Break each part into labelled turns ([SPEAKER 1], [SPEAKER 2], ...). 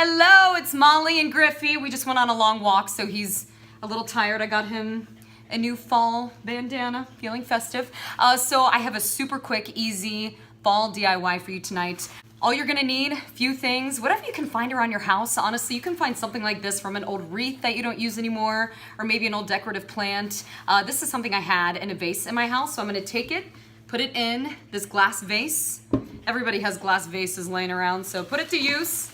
[SPEAKER 1] Hello, it's Molly and Griffey. We just went on a long walk, so he's a little tired. I got him a new fall bandana, feeling festive. So I have a super quick, easy fall DIY for you tonight. All you're gonna need, a few things, whatever you can find around your house. Honestly, you can find something like this from an old wreath that you don't use anymore, or maybe an old decorative plant. This is something I had in a vase in my house, so I'm gonna take it, put it in this glass vase. Everybody has glass vases laying around, so put it to use.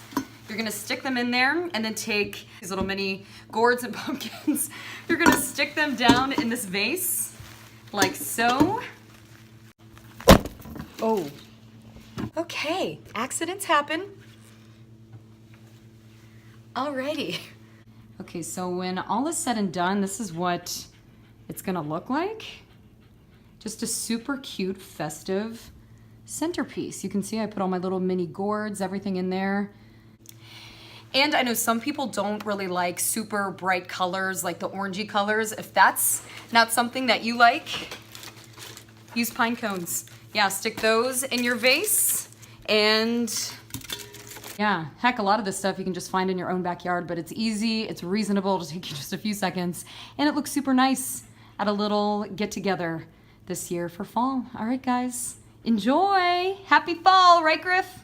[SPEAKER 1] You're gonna stick them in there and then take these little mini gourds and pumpkins. You're gonna stick them down in this vase, like so. Oh, okay, accidents happen. Alrighty. Okay, so when all is said and done, this is what it's gonna look like. Just a super cute, festive centerpiece. You can see I put all my little mini gourds, everything in there. And I know some people don't really like super bright colors, like the orangey colors. If that's not something that you like, use pine cones. Yeah, stick those in your vase. And yeah, heck, a lot of this stuff you can just find in your own backyard, but it's easy, it's reasonable, it'll take you just a few seconds, and it looks super nice at a little get-together this year for fall. All right, guys, enjoy. Happy fall, right, Griff?